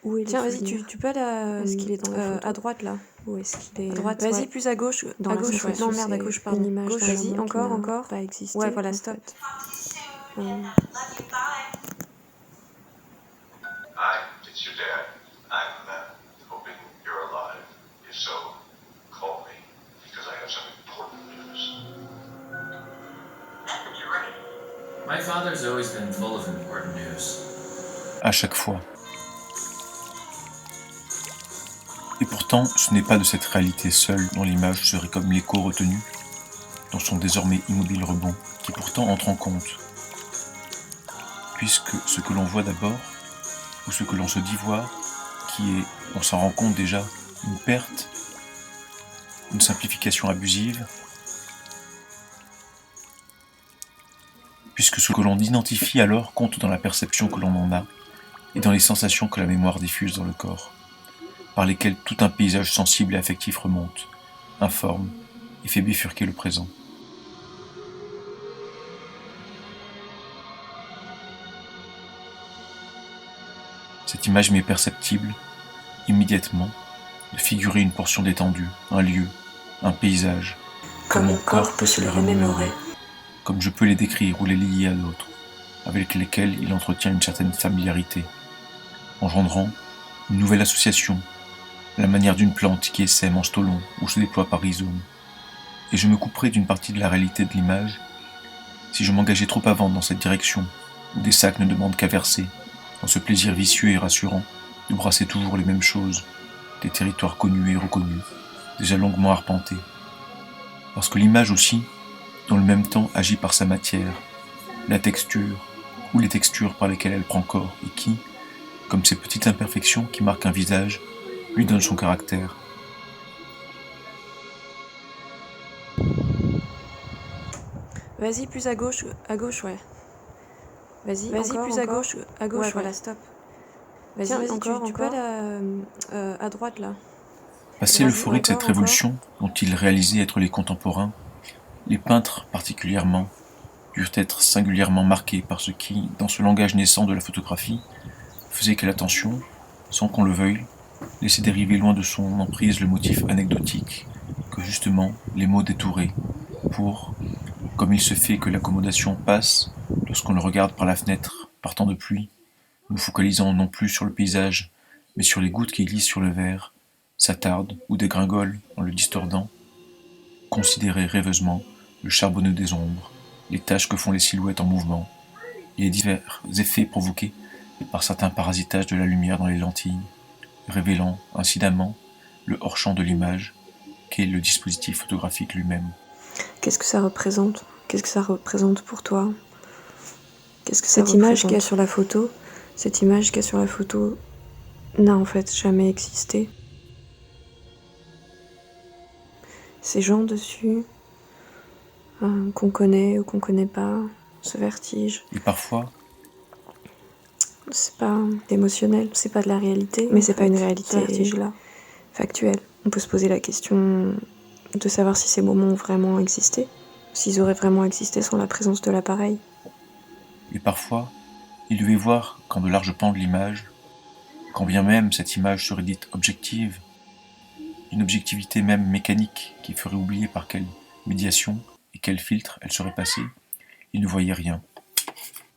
Où est Tiens, le vas-y, souvenir? tu peux aller Est-ce qu'il est dans la photo? à droite là. Où est-ce qu'il est? À droite, Vas-y, ouais. plus à gauche. Dans la gauche, ouais. ouais. Non, merde, à gauche, pardon. Une image Gauche, d'un vas-y, moment qui n'a encore. pas existé. Ouais, voilà, en stop. fait. Hi, it's your dad. I'm hoping you're alive. If so, call me, because I have some important news. You're right. My father's always been full of important news. À chaque fois. Et pourtant, ce n'est pas de cette réalité seule dont l'image serait comme l'écho retenu, dans son désormais immobile rebond, qui pourtant entre en compte. Puisque ce que l'on voit d'abord, ou ce que l'on se dit voir, qui est, on s'en rend compte déjà, une perte, une simplification abusive, puisque ce que l'on identifie alors compte dans la perception que l'on en a, et dans les sensations que la mémoire diffuse dans le corps, par lesquelles tout un paysage sensible et affectif remonte, informe, et fait bifurquer le présent. Cette image m'est perceptible, immédiatement, de figurer une portion d'étendue, un lieu, un paysage, Comme mon corps peut se le remémorer. comme je peux les décrire ou les lier à d'autres, avec lesquels il entretient une certaine familiarité, engendrant une nouvelle association, à la manière d'une plante qui essaime en stolon ou se déploie par rhizome. Et je me couperai d'une partie de la réalité de l'image si je m'engageais trop avant dans cette direction, où des sacs ne demandent qu'à verser, dans ce plaisir vicieux et rassurant de brasser toujours les mêmes choses, des territoires connus et reconnus, déjà longuement arpentés. Parce que l'image aussi, dans le même temps, agit par sa matière, la texture, ou les textures par lesquelles elle prend corps, et qui, comme ces petites imperfections qui marquent un visage, lui donnent son caractère. Vas-y, plus à gauche, ouais. Vas-y, plus à gauche, ouais, ouais. voilà, stop. Tiens, vas-y, encore, tu peux aller à droite là. Passé l'euphorie de cette révolution, dont ils réalisaient être les contemporains, les peintres particulièrement durent être singulièrement marqués par ce qui, dans ce langage naissant de la photographie, faisait que l'attention, sans qu'on le veuille, laissait dériver loin de son emprise le motif anecdotique que justement les mots détouraient, pour, comme il se fait que l'accommodation passe lorsqu'on le regarde par la fenêtre par temps de pluie, nous focalisant non plus sur le paysage, mais sur les gouttes qui glissent sur le verre, s'attardent ou dégringolent en le distordant, considérer rêveusement le charbonneux des ombres, les taches que font les silhouettes en mouvement, et les divers effets provoqués par certains parasitages de la lumière dans les lentilles, révélant incidemment le hors-champ de l'image, qu'est le dispositif photographique lui-même. Qu'est-ce que ça représente? Qu'est-ce que ça représente pour toi? Qu'est-ce que cette image qu'il y a sur la photo, n'a en fait jamais existé. Ces gens dessus, qu'on connaît ou qu'on connaît pas, ce vertige. Et parfois, c'est pas émotionnel, c'est pas de la réalité. mais c'est pas une réalité, ce vertige-là, factuel. On peut se poser la question de savoir si ces moments ont vraiment existé, s'ils auraient vraiment existé sans la présence de l'appareil. et parfois, il devait voir quand de larges pans de l'image, quand bien même cette image serait dite objective, d'une objectivité même mécanique qui ferait oublier par quelle médiation et quel filtre elle serait passée, il ne voyait rien.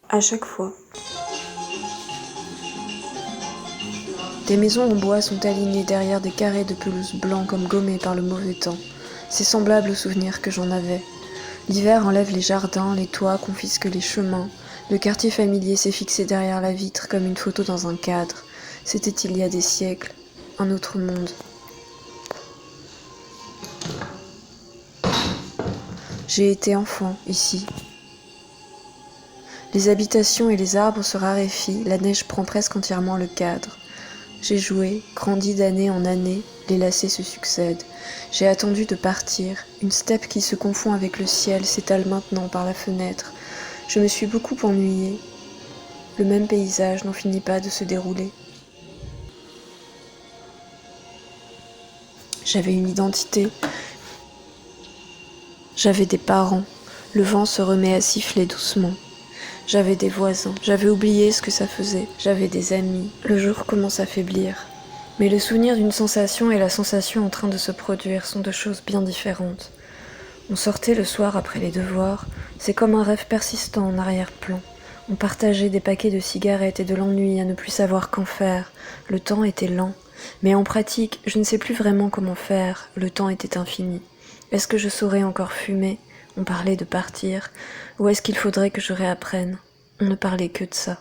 À chaque fois. des maisons en bois sont alignées derrière des carrés de pelouse blanc comme gommés par le mauvais temps. C'est semblable aux souvenirs que j'en avais. L'hiver enlève les jardins, les toits confisque les chemins. Le quartier familier s'est fixé derrière la vitre comme une photo dans un cadre. C'était il y a des siècles, un autre monde. J'ai été enfant, ici. Les habitations et les arbres se raréfient, la neige prend presque entièrement le cadre. J'ai joué, grandi d'année en année, les lacets se succèdent. J'ai attendu de partir, une steppe qui se confond avec le ciel s'étale maintenant par la fenêtre. Je me suis beaucoup ennuyée. Le même paysage n'en finit pas de se dérouler. J'avais une identité. J'avais des parents. Le vent se remet à siffler doucement. J'avais des voisins, j'avais oublié ce que ça faisait, j'avais des amis. Le jour commence à faiblir. Mais le souvenir d'une sensation et la sensation en train de se produire sont deux choses bien différentes. On sortait le soir après les devoirs, c'est comme un rêve persistant en arrière-plan. On partageait des paquets de cigarettes et de l'ennui à ne plus savoir qu'en faire. Le temps était lent. Mais en pratique, je ne sais plus vraiment comment faire. Le temps était infini. Est-ce que je saurais encore fumer ? On parlait de partir. Ou est-ce qu'il faudrait que je réapprenne ? On ne parlait que de ça.